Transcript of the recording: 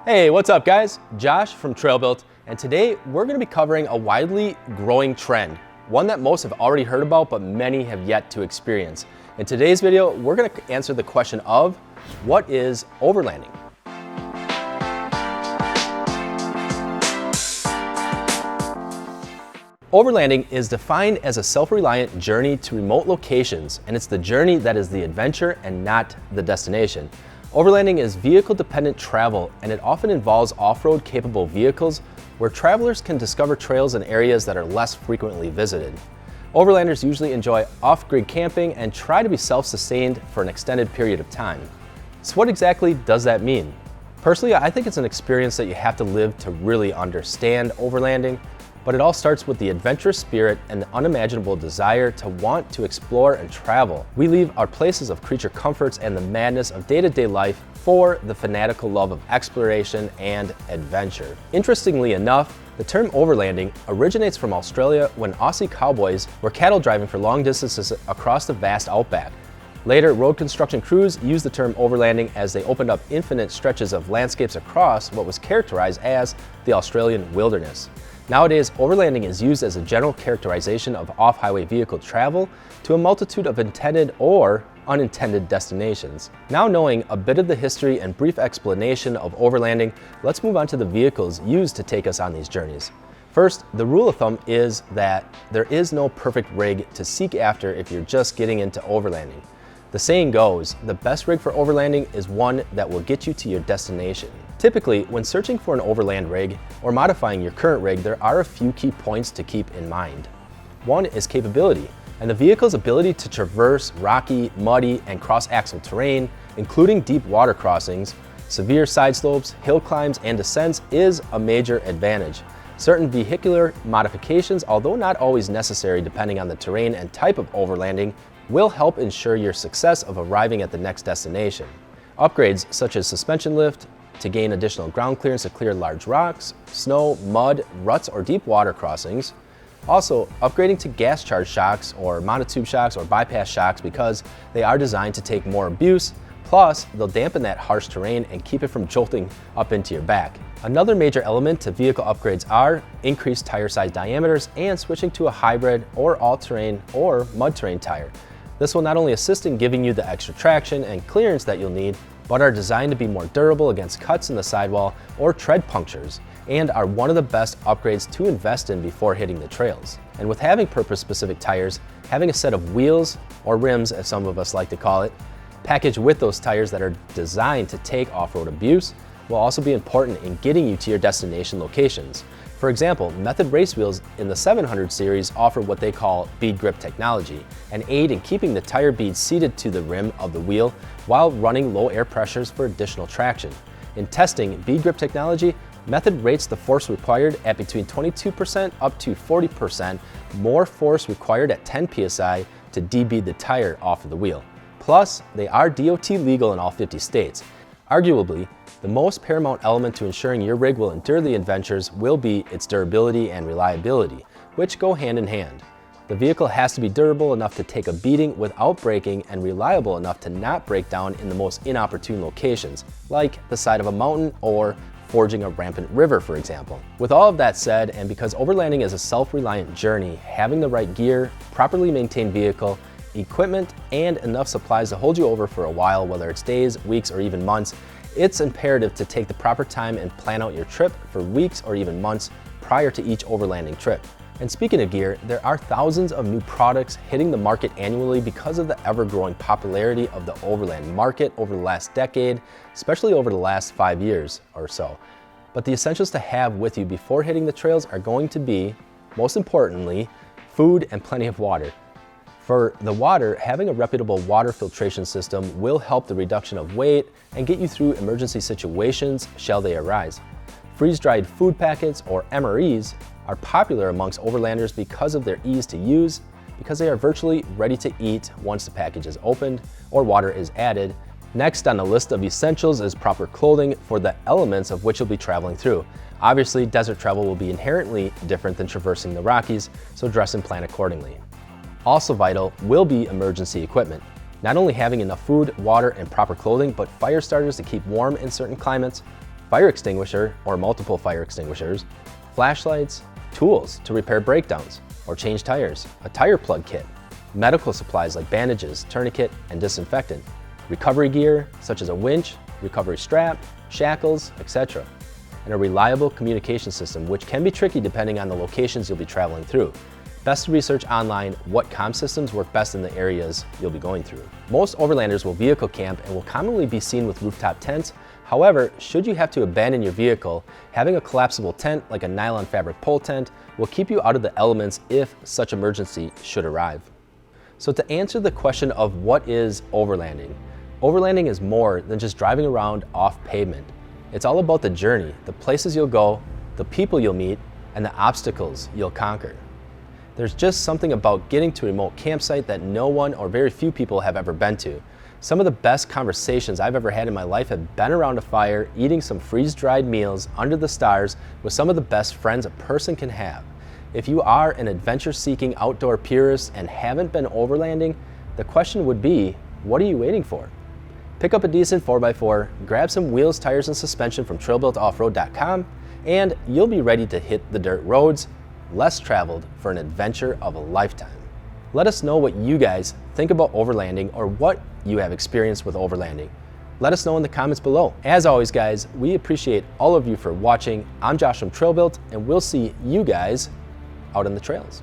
Hey, what's up guys? Josh from TrailBuilt, and today we're going to be covering a widely growing trend, one that most have already heard about but many have yet to experience. In today's video, we're going to answer the question of, what is overlanding? Overlanding is defined as a self-reliant journey to remote locations, and it's the journey that is the adventure and not the destination. Overlanding is vehicle-dependent travel, and it often involves off-road capable vehicles where travelers can discover trails in areas that are less frequently visited. Overlanders usually enjoy off-grid camping and try to be self-sustained for an extended period of time. So what exactly does that mean? Personally, I think it's an experience that you have to live to really understand overlanding, but it all starts with the adventurous spirit and the unimaginable desire to want to explore and travel. We leave our places of creature comforts and the madness of day-to-day life for the fanatical love of exploration and adventure. Interestingly enough, the term overlanding originates from Australia when Aussie cowboys were cattle driving for long distances across the vast outback. Later, road construction crews used the term overlanding as they opened up infinite stretches of landscapes across what was characterized as the Australian wilderness. Nowadays, overlanding is used as a general characterization of off-highway vehicle travel to a multitude of intended or unintended destinations. Now knowing a bit of the history and brief explanation of overlanding, let's move on to the vehicles used to take us on these journeys. First, the rule of thumb is that there is no perfect rig to seek after if you're just getting into overlanding. The saying goes, the best rig for overlanding is one that will get you to your destination. Typically, when searching for an overland rig or modifying your current rig, there are a few key points to keep in mind. One is capability, and the vehicle's ability to traverse rocky, muddy, and cross-axle terrain, including deep water crossings, severe side slopes, hill climbs, and descents is a major advantage. Certain vehicular modifications, although not always necessary depending on the terrain and type of overlanding, will help ensure your success of arriving at the next destination. Upgrades such as suspension lift to gain additional ground clearance to clear large rocks, snow, mud, ruts, or deep water crossings. Also, upgrading to gas charged shocks or monotube shocks or bypass shocks because they are designed to take more abuse, plus they'll dampen that harsh terrain and keep it from jolting up into your back. Another major element to vehicle upgrades are increased tire size diameters and switching to a hybrid or all-terrain or mud-terrain tire. This will not only assist in giving you the extra traction and clearance that you'll need, but are designed to be more durable against cuts in the sidewall or tread punctures, and are one of the best upgrades to invest in before hitting the trails. And with having purpose-specific tires, having a set of wheels, or rims as some of us like to call it, packaged with those tires that are designed to take off-road abuse, will also be important in getting you to your destination locations. For example, Method race wheels in the 700 series offer what they call bead grip technology and aid in keeping the tire beads seated to the rim of the wheel while running low air pressures for additional traction. In testing bead grip technology, Method rates the force required at between 22% up to 40% more force required at 10 psi to debead the tire off of the wheel. Plus, they are DOT legal in all 50 states. Arguably, the most paramount element to ensuring your rig will endure the adventures will be its durability and reliability, which go hand in hand. The vehicle has to be durable enough to take a beating without breaking and reliable enough to not break down in the most inopportune locations, like the side of a mountain or forging a rampant river, for example. With all of that said, and because overlanding is a self-reliant journey, having the right gear, properly maintained vehicle, equipment, and enough supplies to hold you over for a while, whether it's days, weeks, or even months, it's imperative to take the proper time and plan out your trip for weeks or even months prior to each overlanding trip. And speaking of gear, there are thousands of new products hitting the market annually because of the ever-growing popularity of the overland market over the last decade, especially over the last 5 years or so. But the essentials to have with you before hitting the trails are going to be, most importantly, food and plenty of water. For the water, having a reputable water filtration system will help the reduction of weight and get you through emergency situations shall they arise. Freeze-dried food packets, or MREs, are popular amongst overlanders because of their ease to use, because they are virtually ready to eat once the package is opened or water is added. Next on the list of essentials is proper clothing for the elements of which you'll be traveling through. Obviously, desert travel will be inherently different than traversing the Rockies, so dress and plan accordingly. Also vital will be emergency equipment. Not only having enough food, water, and proper clothing, but fire starters to keep warm in certain climates, fire extinguisher or multiple fire extinguishers, flashlights, tools to repair breakdowns or change tires, a tire plug kit, medical supplies like bandages, tourniquet, and disinfectant, recovery gear such as a winch, recovery strap, shackles, etc., and a reliable communication system, which can be tricky depending on the locations you'll be traveling through. Best to research online what comm systems work best in the areas you'll be going through. Most overlanders will vehicle camp and will commonly be seen with rooftop tents. However, should you have to abandon your vehicle, having a collapsible tent like a nylon fabric pole tent will keep you out of the elements if such emergency should arrive. So to answer the question of what is overlanding, overlanding is more than just driving around off pavement. It's all about the journey, the places you'll go, the people you'll meet, and the obstacles you'll conquer. There's just something about getting to a remote campsite that no one or very few people have ever been to. Some of the best conversations I've ever had in my life have been around a fire, eating some freeze-dried meals under the stars with some of the best friends a person can have. If you are an adventure-seeking outdoor purist and haven't been overlanding, the question would be, what are you waiting for? Pick up a decent 4x4, grab some wheels, tires, and suspension from trailbuiltoffroad.com, and you'll be ready to hit the dirt roads, less traveled, for an adventure of a lifetime. Let us know what you guys think about overlanding or what you have experienced with overlanding. Let us know in the comments below. As always, guys, we appreciate all of you for watching. I'm Josh from TrailBuilt, and we'll see you guys out on the trails.